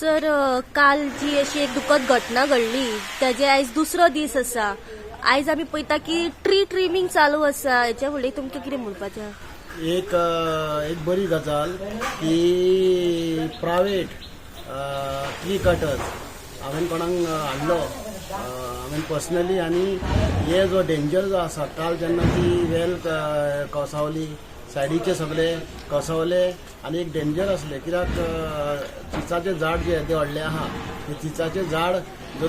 Sir काल जी अशी एक दुखद घटना घडली त्याचे आयज दुसरो दीस आसा. आयज आमी पळयता की ट्री ट्रिमिंग चालू आसा. हेच्या फुडें तुमकां कितें म्हणपाचें? एक बरी गजाल की प्रायवेट ट्री कटर्स हांवें कोणाक हाडलो हांवें पर्सनली. आनी हे जो डेंजर जो आसा काल जेन्ना ती वेल कोसवली सायडीचे सगळे कोसवले आनी एक डेंजर असले कित्याक चिचाचे झाड जे येदे व्हडले आहा ते चिचाचे झाड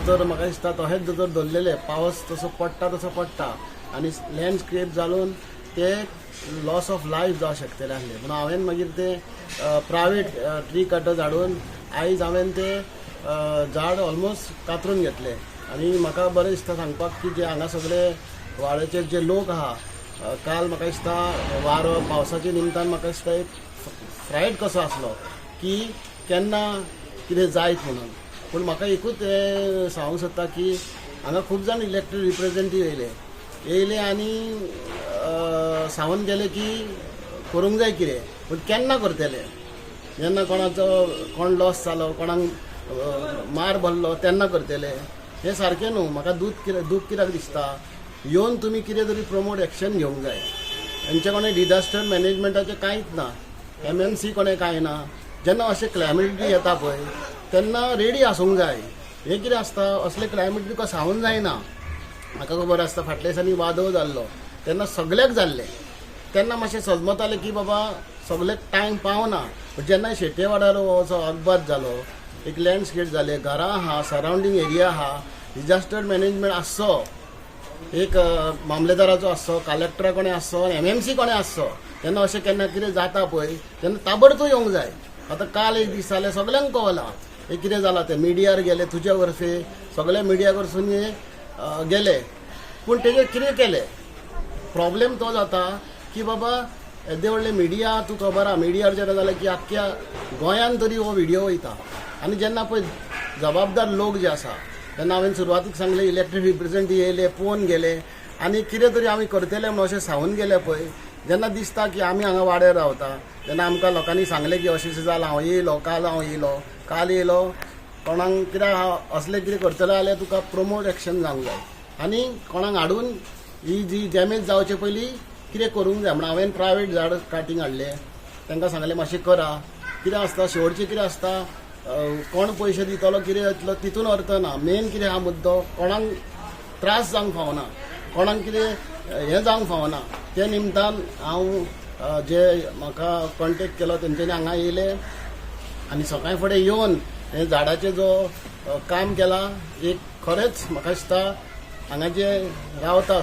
जर म्हाका दिसता तशेंच जर धरलेले पावस तसो पडटा तसो पडटा आनी लँडस्केप जावन ते लॉस ऑफ लायफ जावं शकतले आसले. म्हणून हांवें मागीर ते प्रायवेट ट्री कटर्स हाडून आयज हांवें ते झाड ऑलमोस्ट कातरून घेतले. आनी म्हाका बरें दिसता सांगपाक की जे हांगा सगळे वाड्याचे जे लोक आहा काल म्हाका दिसता वारो पावसाच्या निमतान म्हाका दिसता एक फ्रायड कसो आसलो की केन्ना कितें जायत म्हणून. पूण म्हाका एकूच हें सांगूंक सोदता की हांगा खूब जाण इलेक्टेड रिप्रेझेंटेटिव्ह येयले आनी सांगून गेले की करूंक जाय कितें पूण केन्ना करतले. जेन्ना कोण लॉस जालो कोणाक मार भरलो तेन्ना करतले हें सारकें न्हू. म्हाका दूख कित्याक दिसता येवन तुमी कितें तरी प्रमोट एक्शन घेवंक जाय. हेंचे कोणें डिजास्टर मॅनेजमेंटाचें कांयच ना. MMC कोणें कांय ना. जेन्ना अशें क्लायमेटी येता पळय तेन्ना रेडी आसूंक जाय. हें कितें आसता असले क्लायमेट तुका सांगून जायना. म्हाका खबर आसता फाटल्या दिसांनी वादळ जाल्लो तेन्ना सगळ्याक जाल्ले तेन्ना मातशें सजमतालें की बाबा सगळ्याक टायम पावना. बट जेन्ना शेट्ये वाड्यार असो अपघात जालो एक लँडस्केप जाले घरां आहा सरावंडींग एरिया आहा डिजास्टर मॅनेजमेंट आसचो एक मामलेदाराचो आसचो कलेक्टरा कोणें आसचो MMC कोणें आसचो. तेन्ना अशें केन्ना कितें जाता पळय तेन्ना ताबडतोब येवंक जाय. आतां काल एक दीस जालें सगळ्यांक कळलां हे कितें जालां तें मिडियार गेले तुज्या वरफे सगळे मिडिया कडसून गेले. पूण तेजेर कितें केलें प्रॉब्लेम तो जाता की बाबा येदे व्हडले मिडिया तूं खबर आहा मिडियार जेन्ना जालें की आख्ख्या गोंयान तरी हो व्हिडिओ वयता. आनी जेन्ना पळय जबाबदार लोक जे आसा तेन्ना हांवें सुरवातीक सांगलें इलेक्टेड रिप्रेझेंटेटिव्ह येयले पळोवन गेले आनी कितें तरी आमी करतले म्हणून अशें सांगून गेले पळय. जेन्ना दिसता की आमी हांगा वाड्यार रावता तेन्ना आमकां लोकांनी सांगलें की अशें जालां हांव येयलो काल येयलो कोणाक कित्याक असलें कितें करतले जाल्यार तुका प्रमोट एक्शन जावंक जाय. आनी कोणाक हाडून ही जी डॅमेज जावचे पयलीं कितें करूंक जाय. म्हणून हांवें प्रायवेट झाड काटींग हाडले तांकां सांगलें मातशें करा. कितें आसता शेवटचें कितें आसता कोण पयशे दितलो कितें जातलो तितून अर्थ ना. मेन कितें हा मुद्दो कोणाक त्रास जावंक फावना कोणाक कितें हें जावंक फावना. ते निमतान हांव जे म्हाका कॉन्टेक्ट केलो तेंच्यांनी हांगा येयले आनी सकाळीं फुडें येवन हे झाडाचें जो काम केलां एक खरेंच म्हाका दिसता हांगा जे रावता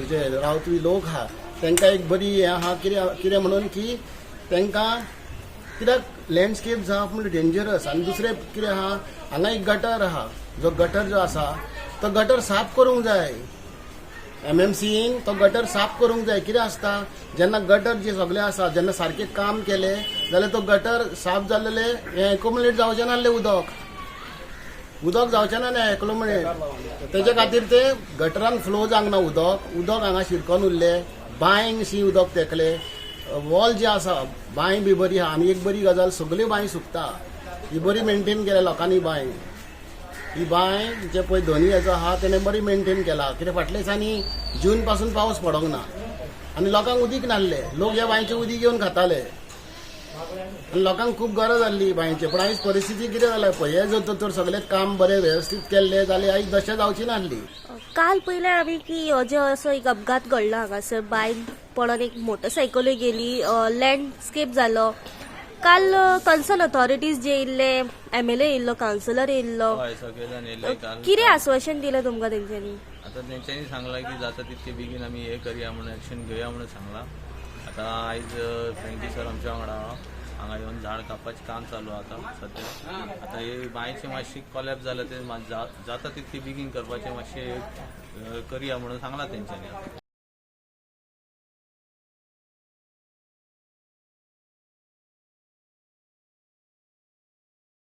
जे रावपी लोक आहा तांकां एक बरी हें आहा कितें म्हणून की तांकां कित्याक लँडस्केप जावप म्हणजे डेंजरस. आनी दुसरें कितें आहा हांगा एक गटर आहा जो गटर जो आसा तो गटर साफ करूंक जाय. MMCन तो गटर साफ करूंक जाय. कितें आसता जेन्ना गटर जे सगळे आसा जेन्ना सारकें काम केलें जाल्यार तो गटर साफ जाल्लेले हें एक्युमुलेट जावचें नासलें उदक जावचें ना न्ही एक्युमुलेट. तेजे खातीर ते गटरान फ्लो जावंक ना उदक हांगा शिरकोन उरलें बांयक शी उदक तेकलें वॉल जे आसा बांय बी बरी आहा. आनी एक बरी गजाल सगळ्यो बांय सुकता ही बरी मेंटेन केल्या लोकांनी बांय. ही बांय जे पळय धनी हेचो आहा तेणें बरी मेंटेन केला. कित्याक फाटल्या दिसांनी जून पासून पावस पडोंक ना आनी लोकांक उदीक नासलें. लोक ह्या बांयचें उदीक घेवन खाताले आनी लोकांक खूब गरज आसली बांयची. पूण आयज परिस्थिती कितें जाल्या पळय हे जर तर सगळें काम बरें वेवस्थीत केल्लें जाल्यार आयज तशें जावची नासली. काल पयलें आमी की जो असो एक अपघात घडला हांगासर बायक पडोन एक मोटरसायकल गेली लँडस्केप जालो. काल कन्सर्न ऑथॉरिटीज जे येयल्ले MLA येयल्लो कावन्सिलर येयल्लो कितें आश्वासन दिलें तुमकां तेंच्यांनी? आता तेंच्यांनी सांगला की जाता तितके बेगीन आमी हे करया म्हणून एक्शन घेवया म्हणून सांगला. आता आयज फ्रँकी सर आमच्या वांगडा हांगा येवन झाड कापपाचें काम चालू आसा सद्या. आता हे बांयचें मातशी कॉलॅप जालें ते जाता तितके बेगीन करपाचें मातशें करया म्हणून सांगला तेंच्यांनी.